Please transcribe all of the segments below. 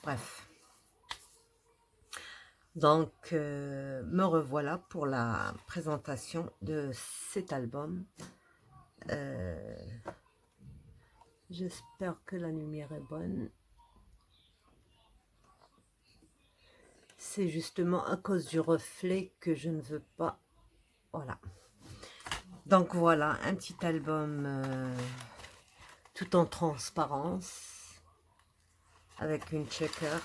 Bref. Donc, me revoilà pour la présentation de cet album. J'espère que la lumière est bonne. C'est justement à cause du reflet que je ne veux pas. Voilà. Donc voilà, un petit album tout en transparence, avec une shaker,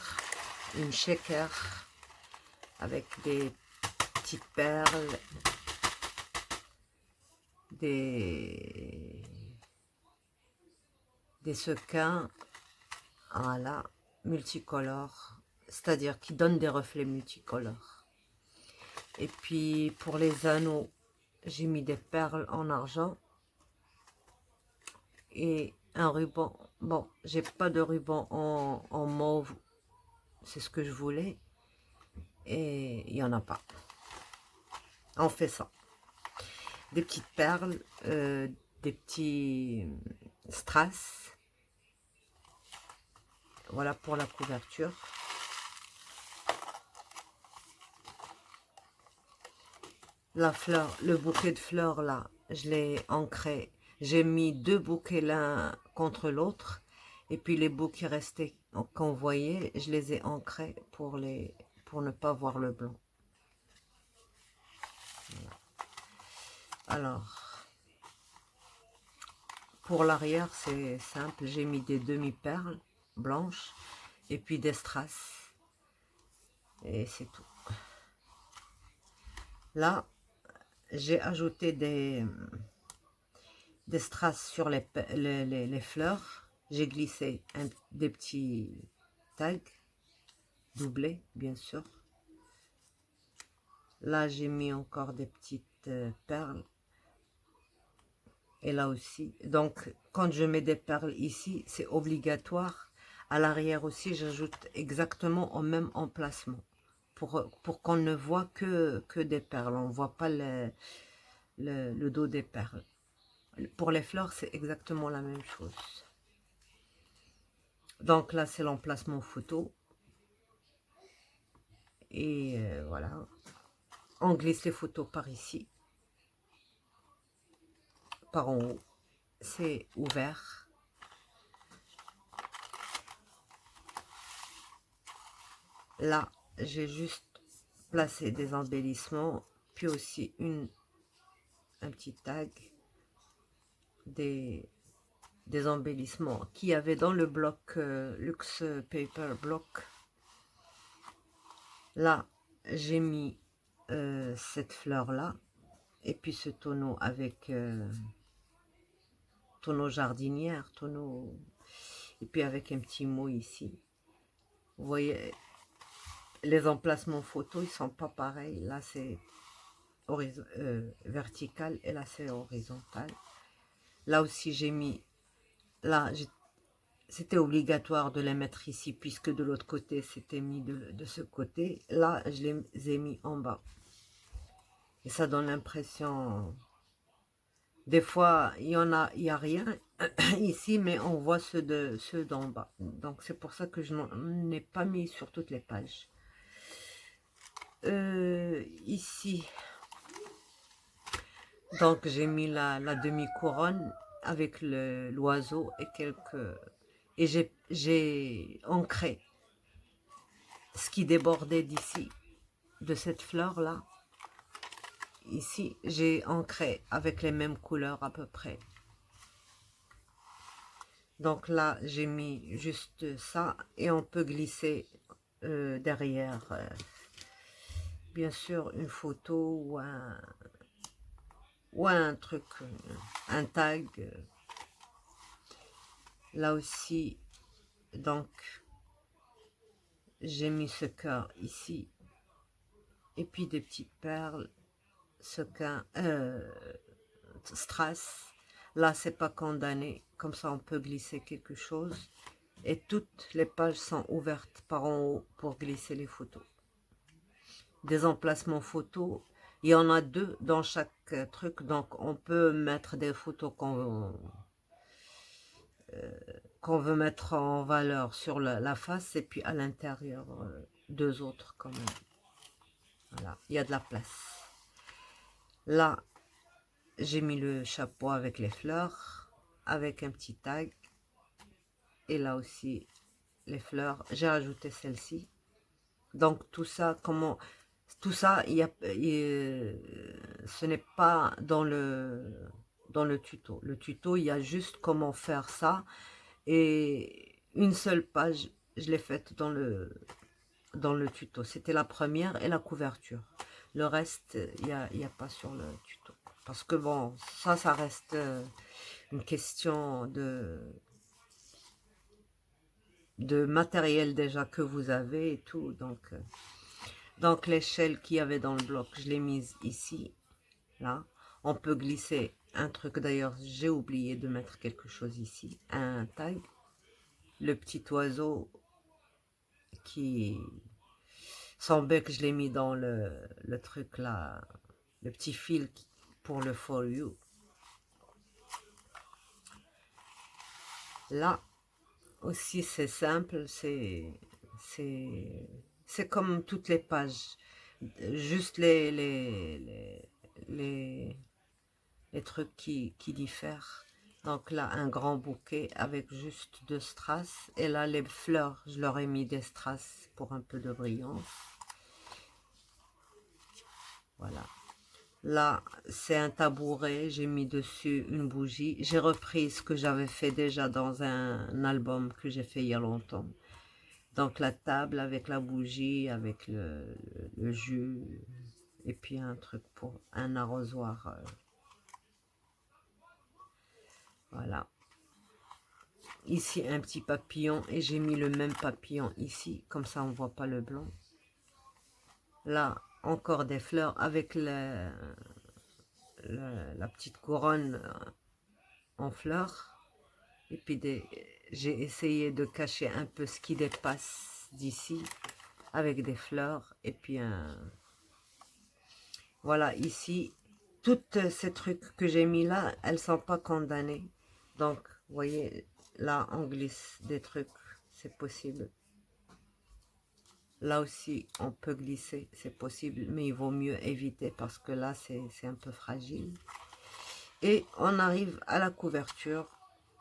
avec des petites perles, des sequins, voilà, multicolores, c'est-à-dire qui donnent des reflets multicolores. Et puis pour les anneaux, j'ai mis des perles en argent et un ruban. Bon, j'ai pas de ruban en mauve, c'est ce que je voulais, et il n'y en a pas. On fait ça. Des petites perles, des petits strass. Voilà pour la couverture. La fleur, le bouquet de fleurs là, je l'ai ancré. J'ai mis 2 bouquets l'un contre l'autre. Et puis les bouquets restés qu'on voyait, je les ai ancrés pour ne pas voir le blanc. Voilà. Alors, pour l'arrière, c'est simple. J'ai mis des demi-perles blanches et puis des strass. Et c'est tout. Là, j'ai ajouté des strass sur les fleurs. J'ai glissé des petits tags doublés, bien sûr. Là, j'ai mis encore des petites perles. Et là aussi. Donc, quand je mets des perles ici, c'est obligatoire. À l'arrière aussi, j'ajoute exactement au même emplacement. Pour qu'on ne voit que des perles. On ne voit pas le dos des perles. Pour les fleurs, c'est exactement la même chose. Donc là, c'est l'emplacement photo. Et voilà. On glisse les photos par ici. Par en haut. C'est ouvert. Là, j'ai juste placé des embellissements. Puis aussi un petit tag. Des embellissements qu'il y avait dans le bloc Luxe Paper Block. Là, j'ai mis cette fleur-là. Et puis ce tonneau avec tonneau jardinière, tonneau... Et puis avec un petit mot ici. Vous voyez, les emplacements photos, ils sont pas pareils. Là, c'est vertical et là, c'est horizontal. Là aussi, j'ai mis... Là, c'était obligatoire de les mettre ici, puisque de l'autre côté, c'était mis de ce côté. Là, je les ai mis en bas. Et ça donne l'impression... Des fois, il y a rien ici, mais on voit ceux d'en bas. Donc, c'est pour ça que je n'en ai pas mis sur toutes les pages. Ici, donc j'ai mis la demi-couronne avec l'oiseau et quelques... Et j'ai ancré ce qui débordait d'ici, de cette fleur-là. Ici, j'ai ancré avec les mêmes couleurs à peu près. Donc là, j'ai mis juste ça et on peut glisser derrière, bien sûr, une photo ou un truc, un tag. Là aussi, donc, j'ai mis ce cœur ici. Et puis des petites perles, sequins, strass. Là, c'est pas condamné. Comme ça, on peut glisser quelque chose. Et toutes les pages sont ouvertes par en haut pour glisser les photos. Des emplacements photos. Il y en a 2 dans chaque truc. Donc, on peut mettre des photos qu'on veut mettre en valeur sur la face et puis à l'intérieur, deux autres quand même. Voilà, il y a de la place. Là, j'ai mis le chapeau avec les fleurs, avec un petit tag. Et là aussi, les fleurs. J'ai rajouté celle-ci. Donc tout ça, tout ça, ce n'est pas dans le tuto. Le tuto, il y a juste comment faire ça. Et une seule page, je l'ai faite dans le tuto. C'était la première et la couverture. Le reste, il y a pas sur le tuto. Parce que bon, ça reste une question de matériel déjà que vous avez et tout. Donc l'échelle qu'il y avait dans le bloc, je l'ai mise ici, là. On peut glisser un truc, d'ailleurs, j'ai oublié de mettre quelque chose ici, un tag. Le petit oiseau qui... Son bec, je l'ai mis dans le truc là, le petit fil pour le For You. Là aussi, c'est simple, c'est comme toutes les pages. Juste les trucs qui diffèrent. Donc là, un grand bouquet avec juste 2 strass. Et là, les fleurs, je leur ai mis des strass pour un peu de brillance. Voilà. Là, c'est un tabouret. J'ai mis dessus une bougie. J'ai repris ce que j'avais fait déjà dans un album que j'ai fait il y a longtemps. Donc la table avec la bougie, avec le jus. Et puis un truc pour un arrosoir. Voilà. Ici, un petit papillon. Et j'ai mis le même papillon ici. Comme ça, on ne voit pas le blanc. Là, encore des fleurs avec la petite couronne en fleurs. Et puis, j'ai essayé de cacher un peu ce qui dépasse d'ici. Avec des fleurs. Et puis, voilà, ici. Toutes ces trucs que j'ai mis là, elles ne sont pas condamnées. Donc, vous voyez, là, on glisse des trucs. C'est possible. Là aussi, on peut glisser, c'est possible, mais il vaut mieux éviter parce que là, c'est un peu fragile. Et on arrive à la couverture.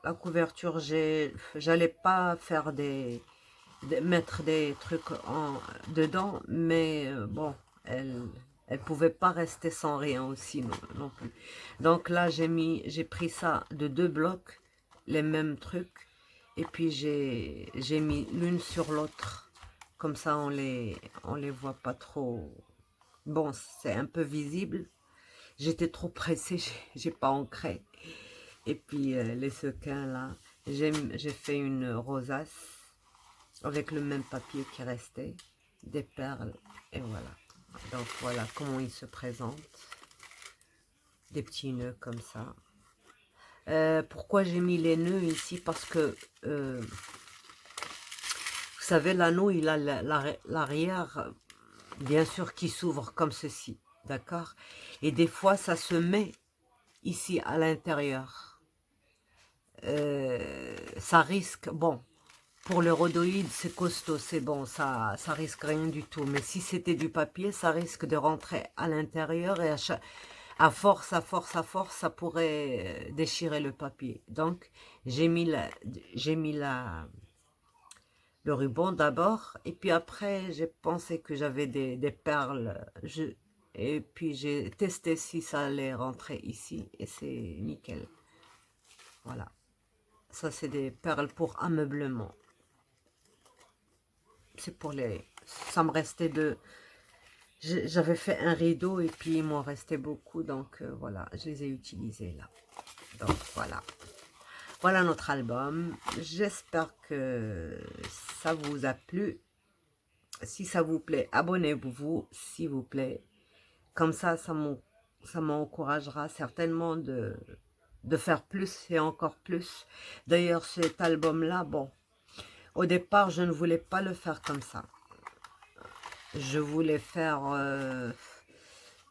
La couverture, j'allais pas faire mettre des trucs dedans, mais bon, elle pouvait pas rester sans rien aussi non plus. Donc là, j'ai pris ça de 2 blocs, les mêmes trucs, et puis j'ai mis l'une sur l'autre. Comme ça, on les voit pas trop. Bon, c'est un peu visible. J'étais trop pressée, j'ai pas ancré. Et puis, les sequins, là, j'ai fait une rosace avec le même papier qui restait, des perles, et voilà. Donc, voilà comment ils se présentent. Des petits nœuds comme ça. Pourquoi j'ai mis les nœuds ici? Parce que... vous savez, l'anneau, il a l'arrière, bien sûr, qui s'ouvre comme ceci, d'accord? Et des fois, ça se met ici, à l'intérieur. Ça risque, bon, pour le rhodoïde, c'est costaud, c'est bon, ça risque rien du tout. Mais si c'était du papier, ça risque de rentrer à l'intérieur et à force, ça pourrait déchirer le papier. Donc, j'ai mis le ruban d'abord, et puis après, j'ai pensé que j'avais des perles. Et puis, j'ai testé si ça allait rentrer ici, et c'est nickel. Voilà. Ça, c'est des perles pour ameublement. C'est pour les... Ça me restait j'avais fait un rideau, et puis il m'en restait beaucoup, donc voilà, je les ai utilisés là. Donc, voilà. Voilà notre album. J'espère que ça vous a plu. Si ça vous plaît, abonnez-vous, s'il vous plaît. Comme ça m'encouragera certainement de faire plus et encore plus. D'ailleurs, cet album-là, bon, au départ, je ne voulais pas le faire comme ça. Je voulais faire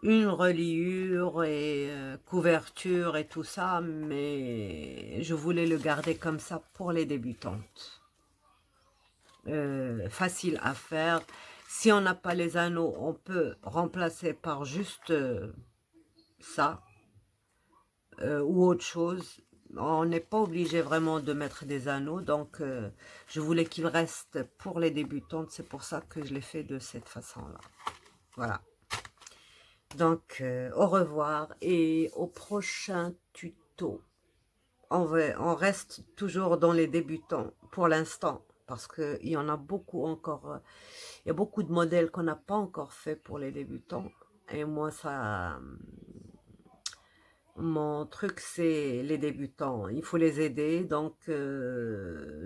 une reliure et couverture et tout ça, mais je voulais le garder comme ça pour les débutantes. Facile à faire. Si on n'a pas les anneaux, on peut remplacer par juste ça ou autre chose. On n'est pas obligé vraiment de mettre des anneaux, donc je voulais qu'il reste pour les débutantes, c'est pour ça que je l'ai fait de cette façon-là. Voilà. Donc, au revoir et au prochain tuto. On reste toujours dans les débutants pour l'instant, parce qu'il y en a beaucoup encore. Il y a beaucoup de modèles qu'on n'a pas encore fait pour les débutants. Et moi, ça, mon truc, c'est les débutants. Il faut les aider, donc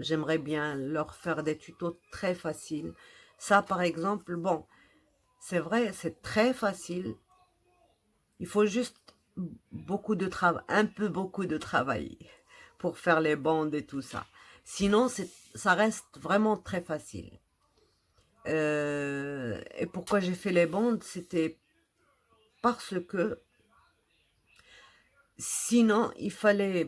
j'aimerais bien leur faire des tutos très faciles. Ça, par exemple, bon, c'est vrai, c'est très facile. Il faut juste beaucoup de travail, beaucoup de travail pour faire les bandes et tout ça. Sinon, ça reste vraiment très facile. Et pourquoi j'ai fait les bandes, c'était parce que sinon, il fallait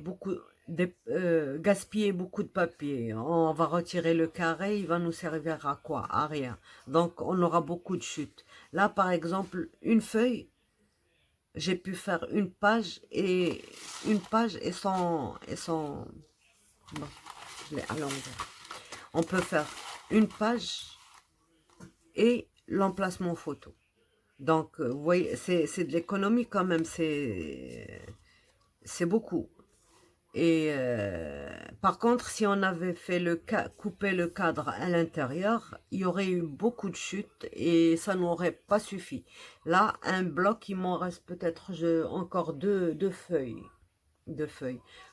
gaspiller beaucoup de papier. On va retirer le carré, il va nous servir à quoi? À rien. Donc, on aura beaucoup de chutes. Là, par exemple, une feuille, j'ai pu faire une page et son bon, je l'ai à l'envers. On peut faire une page et l'emplacement photo. Donc, vous voyez, c'est de l'économie quand même, c'est beaucoup. Et par contre, si on avait fait coupé le cadre à l'intérieur, il y aurait eu beaucoup de chutes et ça n'aurait pas suffi. Là, un bloc, il m'en reste peut-être encore deux feuilles.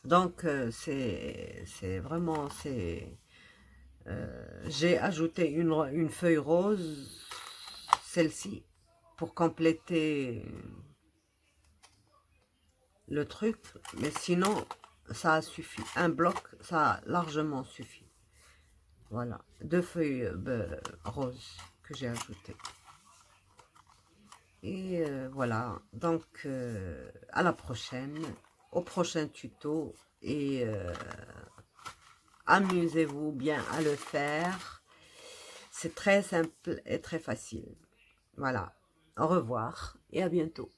Donc, c'est vraiment, j'ai ajouté une feuille rose, celle-ci, pour compléter le truc, mais sinon, ça a suffi. Un bloc, ça a largement suffi. Voilà, deux feuilles roses que j'ai ajoutées. Et voilà, donc à la prochaine, au prochain tuto, et amusez-vous bien à le faire. C'est très simple et très facile. Voilà, au revoir et à bientôt.